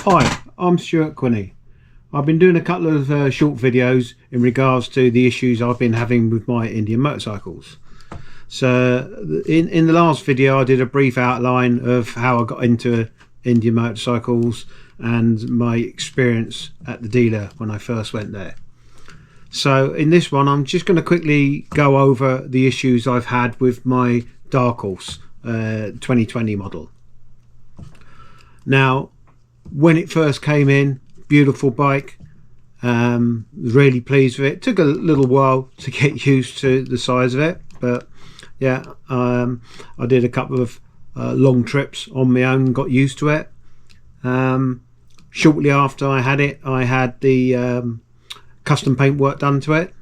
Hi, I'm Quinny. I've been doing a couple of short videos in regards to the issues I've been having with my Indian motorcycles. So in the last video I did a brief outline of how I got into Indian motorcycles and my experience at the dealer when I first went there. So in this one I'm just going to quickly go over the issues I've had with my Darkhorse 2020 model. Now, when it first came in, beautiful bike, really pleased with it. Took a little while to get used to the size of it, but yeah, I did a couple of long trips on my own, got used to it. Shortly after I had it, I had the custom paint work done to it.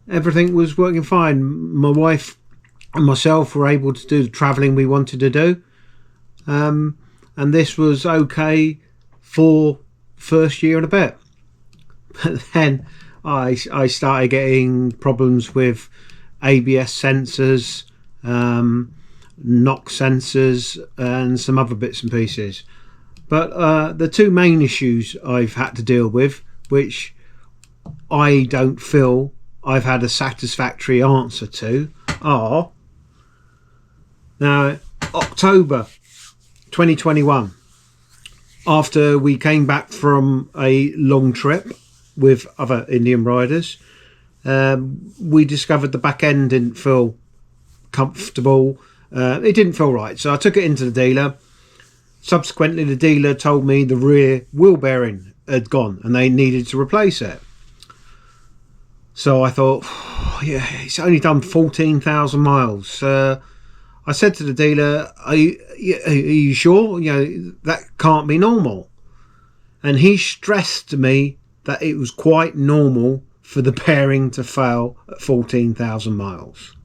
Everything was working fine. My wife and myself were able to do the travelling we wanted to do, and this was okay for first year and a bit. But then I started getting problems with ABS sensors, knock sensors and some other bits and pieces. But the two main issues I've had to deal with, which I don't feel I've had a satisfactory answer to, are now October 2021, after we came back from a long trip with other Indian riders, we discovered the back end didn't feel comfortable. It didn't feel right, so I took it into the dealer. Subsequently, the dealer told me the rear wheel bearing had gone and they needed to replace it. So I thought, oh, yeah, it's only done 14,000 miles. I said to the dealer, are you sure? You know, that can't be normal. And he stressed to me that it was quite normal for the bearing to fail at 14,000 miles.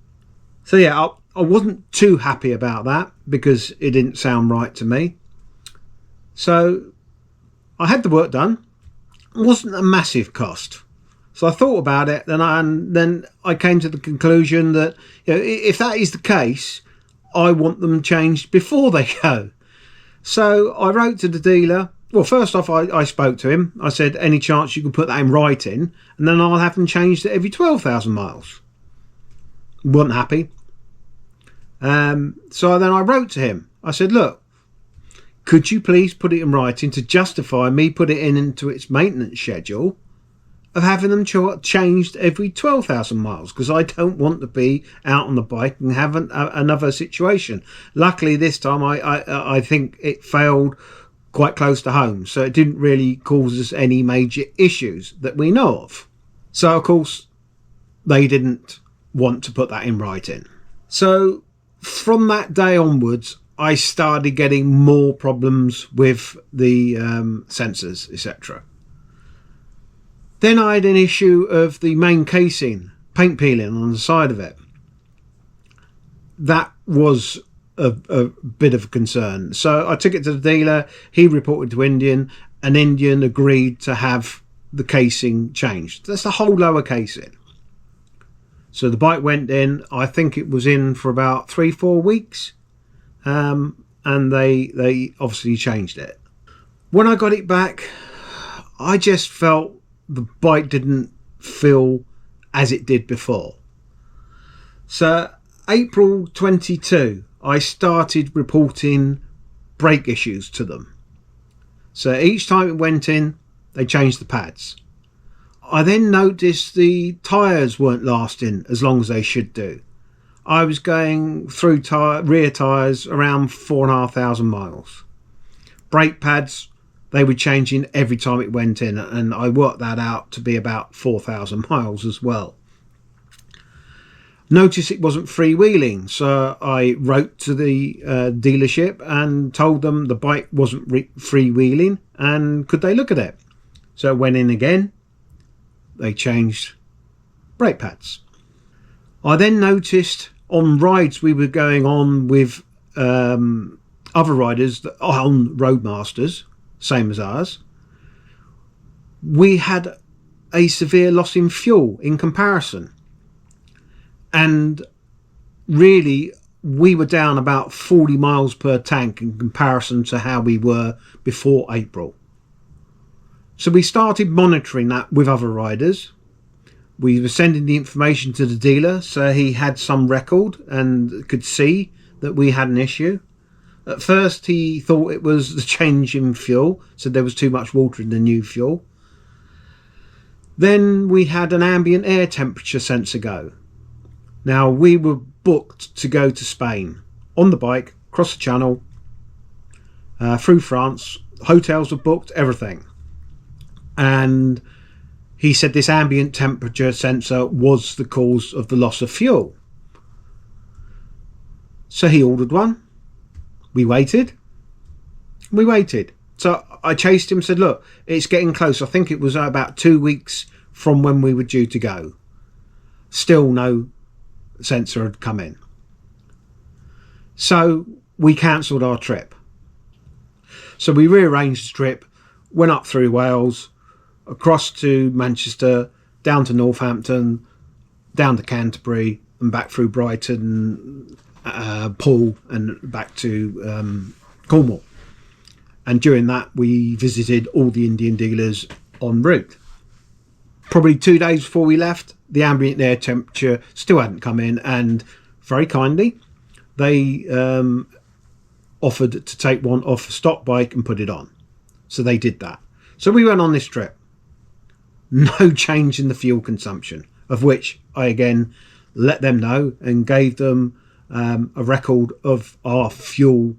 So yeah, I wasn't too happy about that because it didn't sound right to me. So I had the work done. It wasn't a massive cost. So I thought about it, and then I came to the conclusion that, you know, if that is the case, I want them changed before they go. So I wrote to the dealer. Well, first off, I spoke to him. I said, any chance you can put that in writing, and then I'll have them changed every 12,000 miles. Wasn't happy. So then I wrote to him. I said, look, could you please put it in writing to justify me put it into its maintenance schedule of having them changed every 12,000 miles, because I don't want to be out on the bike and have another situation. Luckily this time I think it failed quite close to home, so it didn't really cause us any major issues that we know of. So of course they didn't want to put that in writing. So from that day onwards I started getting more problems with the sensors, etc. Then I had an issue of the main casing, paint peeling on the side of it. That was a bit of a concern. So I took it to the dealer, he reported to Indian, and Indian agreed to have the casing changed. That's the whole lower casing. So the bike went in, I think it was in for about 3-4 weeks, and they obviously changed it. When I got it back, I just felt the bike didn't feel as it did before. So April 22 I started reporting brake issues to them. So each time it went in they changed the pads. I then noticed the tyres weren't lasting as long as they should do. I was going through rear tyres around 4,500 miles. Brake pads, they were changing every time it went in, and I worked that out to be about 4,000 miles as well. Noticed it wasn't freewheeling, so I wrote to the dealership and told them the bike wasn't freewheeling and could they look at it. So it went in again, they changed brake pads. I then noticed on rides we were going on with other riders that are on Roadmasters, same as ours, we had a severe loss in fuel in comparison, and really we were down about 40 miles per tank in comparison to how we were before April. So we started monitoring that with other riders. We were sending the information to the dealer so he had some record and could see that we had an issue. At first he thought it was the change in fuel, so there was too much water in the new fuel. Then we had an ambient air temperature sensor go. Now we were booked to go to Spain on the bike, across the channel, through France. Hotels were booked, everything. And he said this ambient temperature sensor was the cause of the loss of fuel. So he ordered one. We waited. So I chased him and said, look, it's getting close. I think it was about 2 weeks from when we were due to go. Still no sensor had come in. So we cancelled our trip. So we rearranged the trip, went up through Wales, across to Manchester, down to Northampton, down to Canterbury, and back through Brighton, Poole, and back to Cornwall. And during that we visited all the Indian dealers en route. Probably 2 days before we left, the ambient air temperature still hadn't come in, and very kindly they offered to take one off a stock bike and put it on. So they did that. So we went on this trip. No change in the fuel consumption, of which I again let them know and gave them a record of our fuel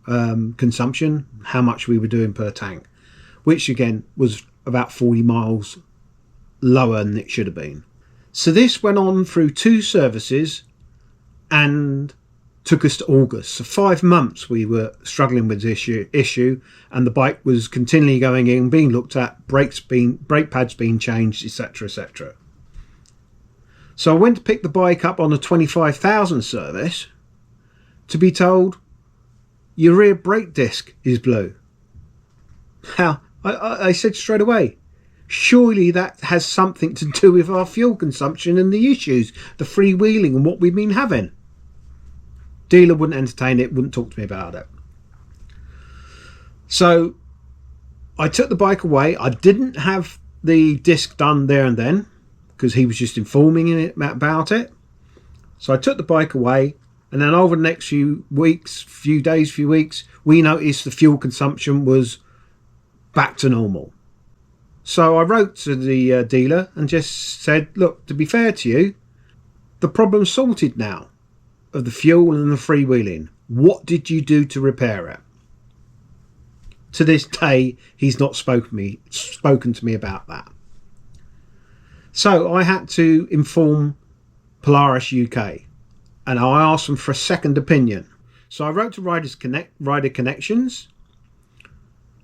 consumption, how much we were doing per tank, which again was about 40 miles lower than it should have been. So this went on through 2 services and took us to August. So 5 months we were struggling with this issue, and the bike was continually going in, being looked at, brake pads being changed, etc, etc. So I went to pick the bike up on a 25,000 service to be told your rear brake disc is blue. Now I said straight away, surely that has something to do with our fuel consumption and the issues, the freewheeling and what we've been having. Dealer wouldn't entertain it, wouldn't talk to me about it. So I took the bike away. I didn't have the disc done there and then because he was just informing it about it. So I took the bike away, and then over the next few weeks, we noticed the fuel consumption was back to normal. So I wrote to the dealer and just said, look, to be fair to you, the problem's sorted now of the fuel and the freewheeling. What did you do to repair it? To this day, he's not spoken to me about that. So I had to inform Polaris UK, and I asked them for a second opinion. So I wrote to Rider Connections,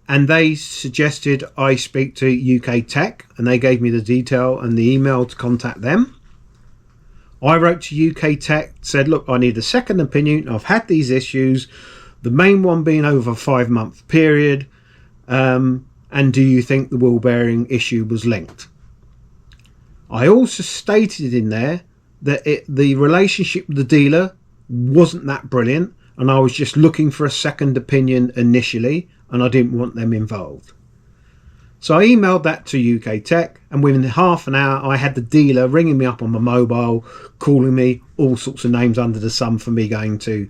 and they suggested I speak to UK Tech, and they gave me the detail and the email to contact them. I wrote to UK Tech, said, look, I need a second opinion. I've had these issues, the main one being over a 5-month period, and do you think the wheel bearing issue was linked? I also stated in there that the relationship with the dealer wasn't that brilliant, and I was just looking for a second opinion initially, and I didn't want them involved. So I emailed that to UK Tech, and within half an hour I had the dealer ringing me up on my mobile, calling me all sorts of names under the sun for me going to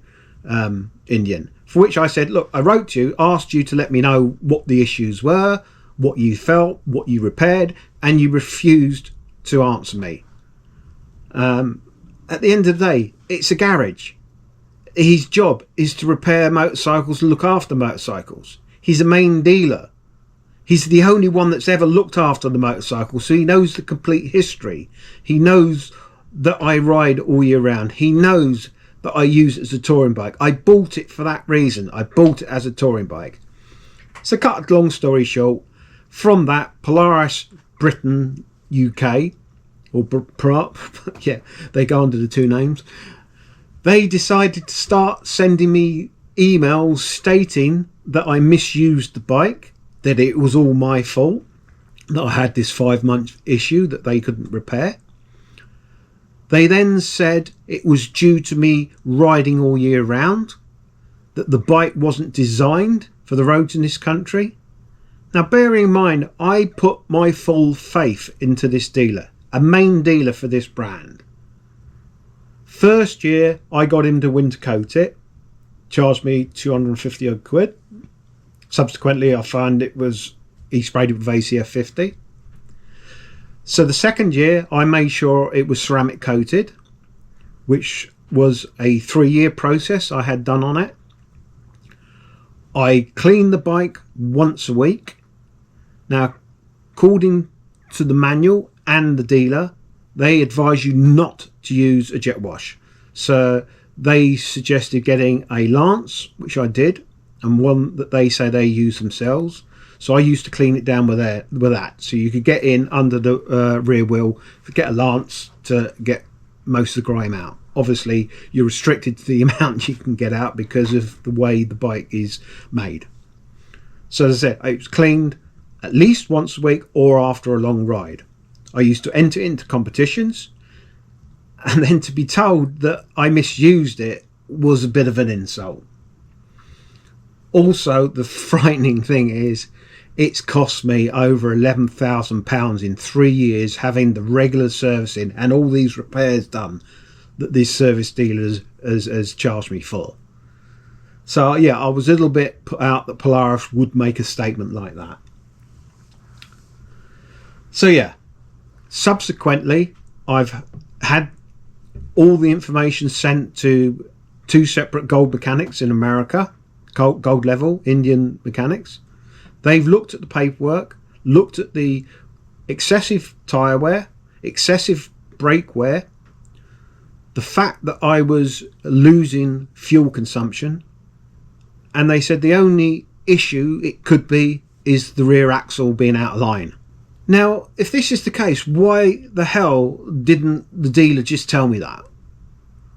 Indian. For which I said, look, I wrote to you, asked you to let me know what the issues were, what you felt, what you repaired, and you refused to answer me. At the end of the day, it's a garage. His job is to repair motorcycles and look after motorcycles. He's a main dealer. He's the only one that's ever looked after the motorcycle, so he knows the complete history. He knows that I ride all year round. He knows that I use it as a touring bike. I bought it for that reason. I bought it as a touring bike. So cut a long story short, from that, Polaris Britain UK, or yeah, they go under the 2 names, they decided to start sending me emails stating that I misused the bike, that it was all my fault, that I had this 5-month issue that they couldn't repair. They then said it was due to me riding all year round, that the bike wasn't designed for the roads in this country. Now, bearing in mind, I put my full faith into this dealer, a main dealer for this brand. First year, I got him to winter coat it, charged me 250 odd quid. Subsequently, I found he sprayed it with ACF 50. So the second year, I made sure it was ceramic coated, which was a 3-year process I had done on it. I cleaned the bike once a week. Now, according to the manual and the dealer, they advise you not to use a jet wash. So they suggested getting a lance, which I did, and one that they say they use themselves. So I used to clean it down with that. So you could get in under the rear wheel, get a lance to get most of the grime out. Obviously, you're restricted to the amount you can get out because of the way the bike is made. So as I said, it was cleaned at least once a week or after a long ride. I used to enter into competitions, and then to be told that I misused it was a bit of an insult. Also, the frightening thing is, it's cost me over £11,000 in 3 years having the regular servicing and all these repairs done that this service dealer has charged me for. So yeah, I was a little bit put out that Polaris would make a statement like that. So yeah, subsequently I've had all the information sent to 2 separate gold mechanics in America, gold level Indian mechanics. They've looked at the paperwork, looked at the excessive tyre wear, excessive brake wear, the fact that I was losing fuel consumption, and they said the only issue it could be is the rear axle being out of line. Now, if this is the case, why the hell didn't the dealer just tell me that?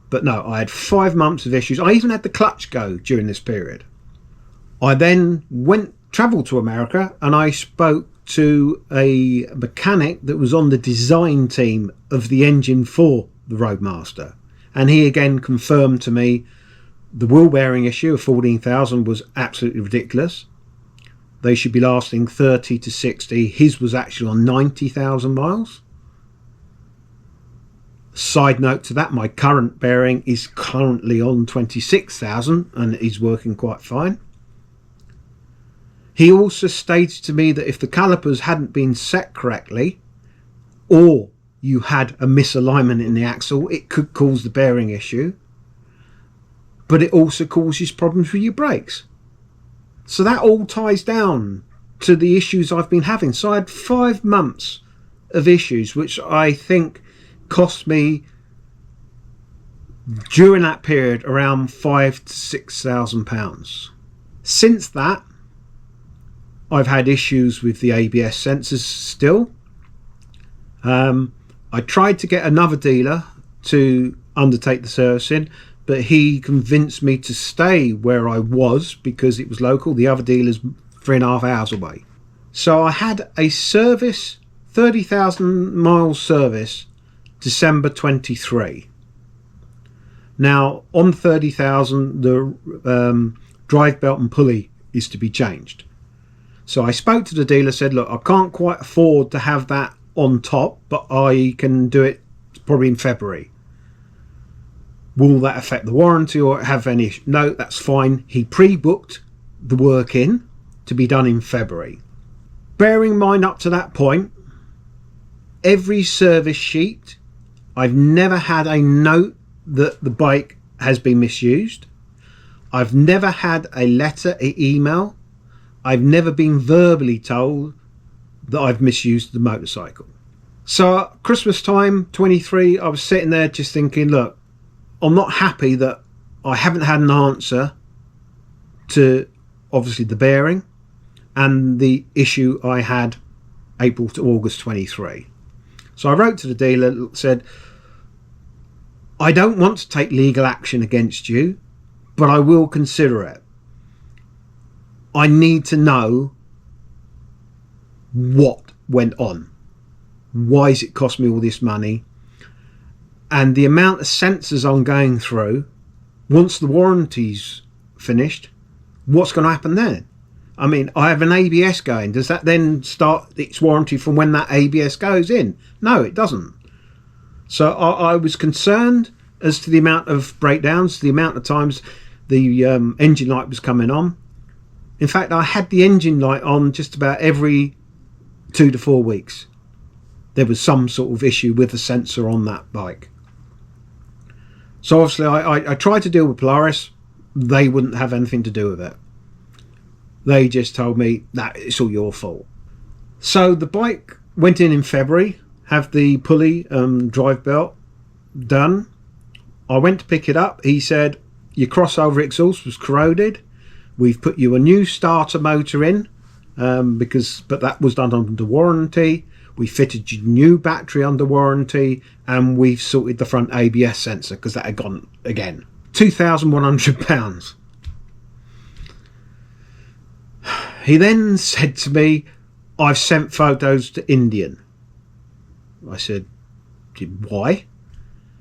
But no, I had 5 months of issues. I even had the clutch go during this period. I then travelled to America, and I spoke to a mechanic that was on the design team of the engine for the Roadmaster, and he again confirmed to me the wheel bearing issue of 14,000 was absolutely ridiculous. They should be lasting 30 to 60. His was actually on 90,000 miles. Side note to that, my current bearing is currently on 26,000 and is working quite fine. He also stated to me that if the calipers hadn't been set correctly, or you had a misalignment in the axle, it could cause the bearing issue, but it also causes problems with your brakes. So that all ties down to the issues I've been having. So I had 5 months of issues, which I think cost me during that period around £5,000 to £6,000. Since that, I've had issues with the ABS sensors still. I tried to get another dealer to undertake the servicing, but he convinced me to stay where I was because it was local. The other dealer's 3.5 hours away. So I had a service, 30,000 miles service, December 23. Now on 30,000, the drive belt and pulley is to be changed. So I spoke to the dealer, said, look, I can't quite afford to have that on top, but I can do it probably in February. Will that affect the warranty or have any issue? No, that's fine. He pre-booked the work in to be done in February. Bearing in mind up to that point, every service sheet, I've never had a note that the bike has been misused. I've never had a letter, an email. I've never been verbally told that I've misused the motorcycle. So Christmas time 23, I was sitting there just thinking, look, I'm not happy that I haven't had an answer to obviously the bearing and the issue I had April to August 23. So I wrote to the dealer, said, I don't want to take legal action against you, but I will consider it. I need to know what went on. Why has it cost me all this money? and the amount of sensors I'm going through, once the warranty's finished, what's going to happen then? I mean, I have an ABS going. Does that then start its warranty from when that ABS goes in? No, it doesn't. So I was concerned as to the amount of breakdowns, the amount of times the engine light was coming on. In fact, I had the engine light on just about every 2 to 4 weeks. There was some sort of issue with the sensor on that bike. So obviously I tried to deal with Polaris. They wouldn't have anything to do with it. They just told me that it's all your fault. So the bike went in February, have the pulley drive belt done. I went to pick it up. He said, your crossover exhaust was corroded. We've put you a new starter motor in, but that was done under warranty. We fitted your new battery under warranty, and we've sorted the front ABS sensor because that had gone again. £2,100. He then said to me, I've sent photos to Indian. I said, why?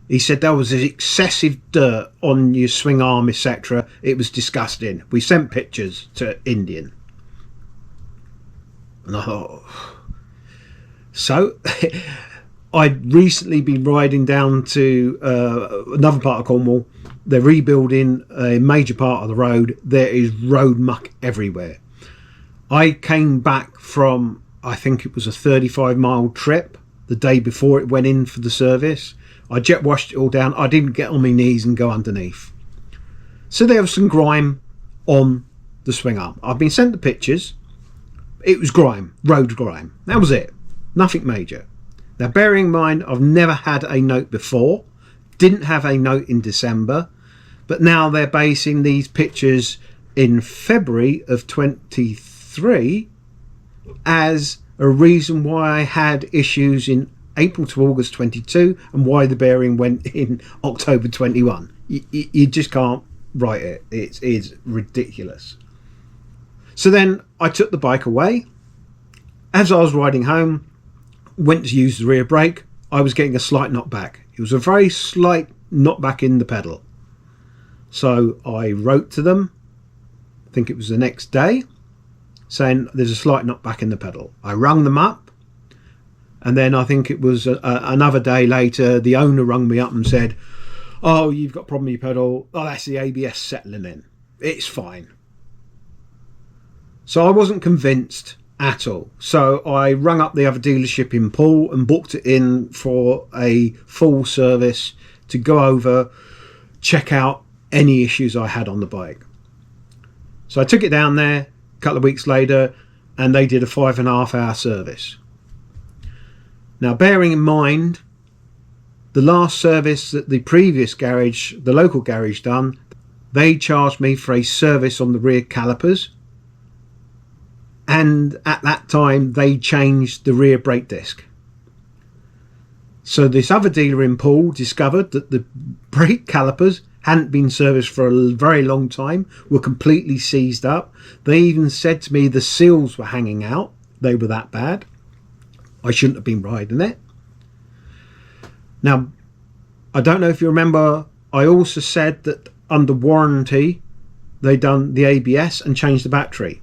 He said there was excessive dirt on your swing arm, etc. It was disgusting. We sent pictures to Indian. And I thought, so I'd recently been riding down to another part of Cornwall. They're rebuilding a major part of the road. There is road muck everywhere. I came back from, I think it was a 35-mile trip the day before it went in for the service. I jet washed it all down. I didn't get on my knees and go underneath. So there was some grime on the swing arm. I've been sent the pictures. It was grime, road grime. That was it. Nothing major. Now, bearing in mind, I've never had a note before. Didn't have a note in December. But now they're basing these pictures in February of 23 as a reason why I had issues in April to August 22 and why the bearing went in October 21. You just can't write it. It's ridiculous. So then I took the bike away. As I was riding home, went to use the rear brake. I was getting a slight knockback. It was a very slight knockback in the pedal. So I wrote to them, I think it was the next day, saying there's a slight knockback in the pedal. I rung them up. And then I think it was another day later, the owner rung me up and said, oh, you've got a problem with your pedal. Oh, that's the ABS settling in. It's fine. So I wasn't convinced at all. So I rung up the other dealership in Poole and booked it in for a full service to go over, check out any issues I had on the bike. So I took it down there a couple of weeks later and they did a 5.5 hour service. Now, bearing in mind, the last service that the previous garage, the local garage done, they charged me for a service on the rear calipers. And at that time, they changed the rear brake disc. So this other dealer in Poole discovered that the brake calipers hadn't been serviced for a very long time, were completely seized up. They even said to me the seals were hanging out. They were that bad. I shouldn't have been riding it. Now, I don't know if you remember, I also said that under warranty, they done the ABS and changed the battery.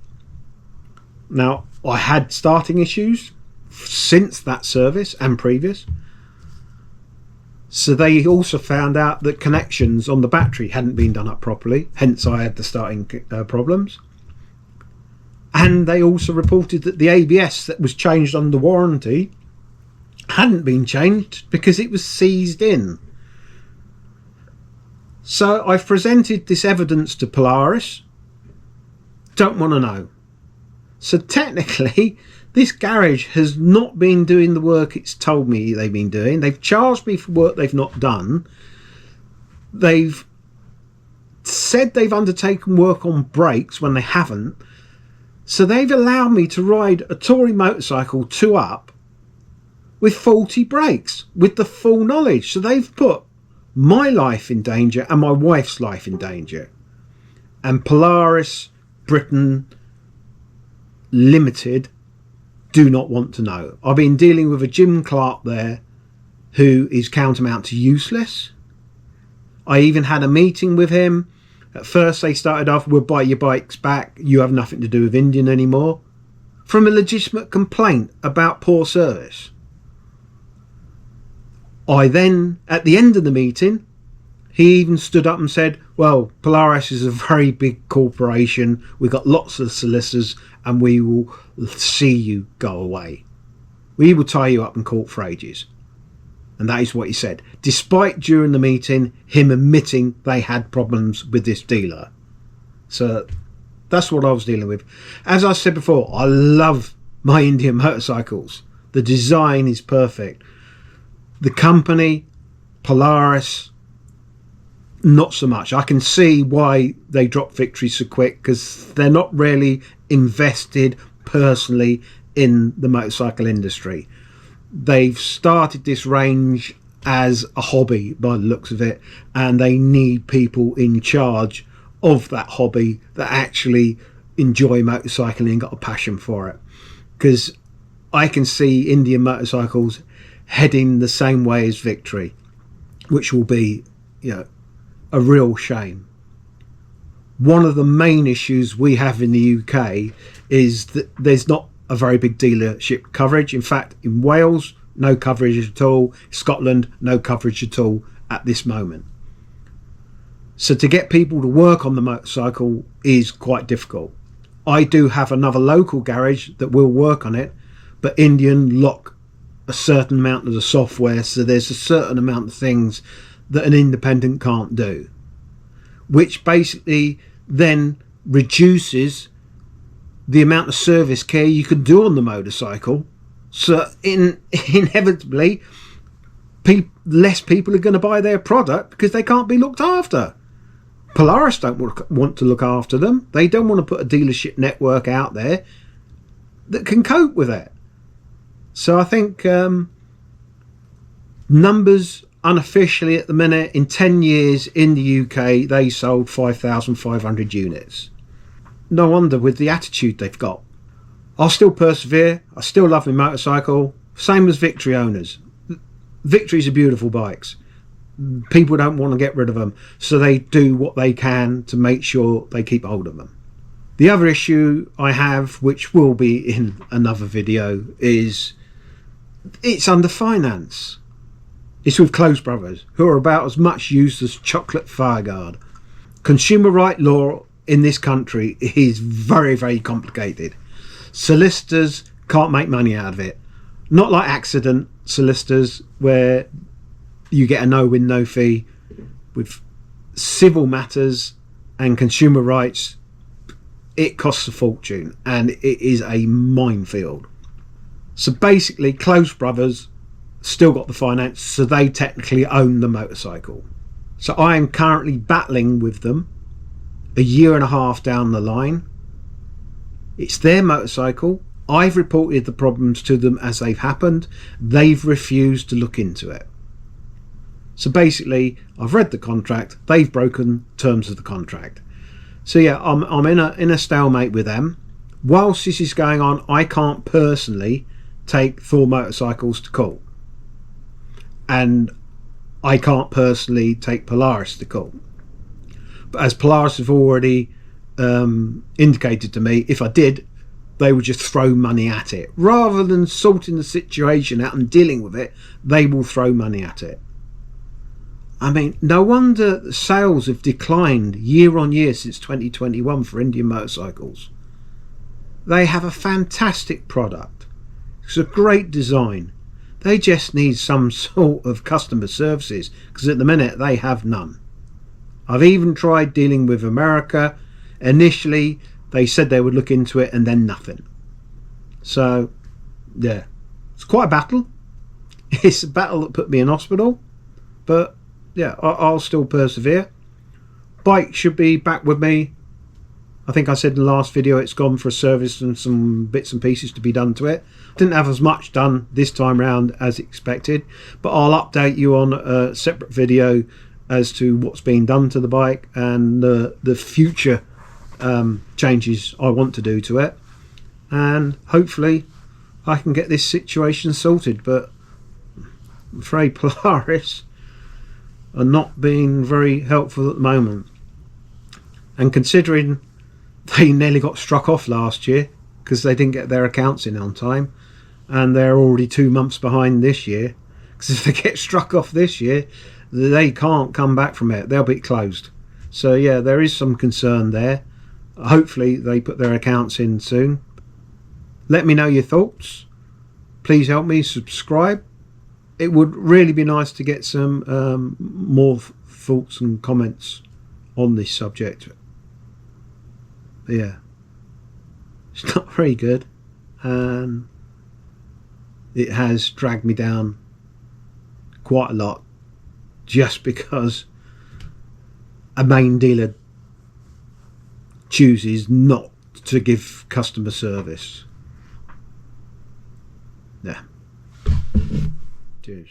Now, I had starting issues since that service and previous. So they also found out that connections on the battery hadn't been done up properly. Hence, I had the starting problems. And they also reported that the ABS that was changed under warranty hadn't been changed because it was seized in. So I've presented this evidence to Polaris. Don't want to know. So technically, this garage has not been doing the work it's told me they've been doing. They've charged me for work they've not done. They've said they've undertaken work on brakes when they haven't. So they've allowed me to ride a touring motorcycle 2-up with faulty brakes, with the full knowledge. So they've put my life in danger and my wife's life in danger. And Polaris Britain Limited do not want to know. I've been dealing with a Jim Clark there who is countermount to useless. I even had a meeting with him. At first they started off, we'll buy your bikes back, you have nothing to do with Indian anymore, from a legitimate complaint about poor service. I then, at the end of the meeting, he even stood up and said, well, Polaris is a very big corporation, we've got lots of solicitors, and we will see you go away. We will tie you up in court for ages. And that is what he said, despite during the meeting him admitting they had problems with this dealer. So that's what I was dealing with. As I said before, I love my Indian motorcycles. The design is perfect. The company, Polaris, not so much. I can see why they dropped Victory so quick, because they're not really invested personally in the motorcycle industry. They've started this range as a hobby by the looks of it, and they need people in charge of that hobby that actually enjoy motorcycling and got a passion for it. Because I can see Indian motorcycles heading the same way as Victory, which will be, a real shame. One of the main issues we have in the UK is that there's not a very big dealership coverage. In fact, in Wales, no coverage at all. Scotland, no coverage at all at this moment. So to get people to work on the motorcycle is quite difficult. I do have another local garage that will work on it, but Indian lock a certain amount of the software, so there's a certain amount of things that an independent can't do, which basically then reduces the amount of service care you can do on the motorcycle. So inevitably less people are going to buy their product because they can't be looked after. Polaris don't want to look after them. They don't want to put a dealership network out there that can cope with it. So I think numbers unofficially at the minute, in 10 years in the UK they sold 5,500 units. No wonder with the attitude they've got. I'll still persevere. I still love my motorcycle. Same as Victory owners. Victories are beautiful bikes. People don't want to get rid of them, so they do what they can to make sure they keep hold of them. The other issue I have, which will be in another video, is it's under finance. It's with Close Brothers, who are about as much use as chocolate fireguard. Consumer right law in this country is very, very complicated. Solicitors can't make money out of it. Not like accident solicitors where you get a no-win, no fee. With civil matters and consumer rights, it costs a fortune and it is a minefield. So basically Close Brothers still got the finance, so they technically own the motorcycle. So I am currently battling with them a year and a half down the line. It's their motorcycle. I've reported the problems to them as they've happened. They've refused to look into it. So basically I've read the contract, they've broken terms of the contract. So yeah, I'm in a stalemate with them. Whilst this is going on, I can't personally take Thor Motorcycles to court, and I can't personally take Polaris to court. But as Polaris have already indicated to me, if I did, they would just throw money at it. Rather than sorting the situation out and dealing with it, they will throw money at it. I mean, no wonder the sales have declined year on year since 2021 for Indian motorcycles. They have a fantastic product. It's a great design. They just need some sort of customer services, because at the minute they have none. I've even tried dealing with America. Initially they said they would look into it, and then nothing. So yeah, it's quite a battle. It's a battle that put me in hospital, but yeah, I'll still persevere. Bike should be back with me. I think I said in the last video it's gone for a service and some bits and pieces to be done to it. Didn't have as much done this time round as expected, but I'll update you on a separate video as to what's being done to the bike and the future changes I want to do to it, and hopefully I can get this situation sorted. But I'm afraid Polaris are not being very helpful at the moment. And considering they nearly got struck off last year because they didn't get their accounts in on time, and they're already 2 months behind this year, because if they get struck off this year, they can't come back from it. They'll be closed. So yeah, there is some concern there. Hopefully they put their accounts in soon. Let me know your thoughts. Please help me subscribe. It would really be nice to get some more thoughts and comments on this subject. Yeah, it's not very good, and it has dragged me down quite a lot just because a main dealer chooses not to give customer service. Yeah. Cheers.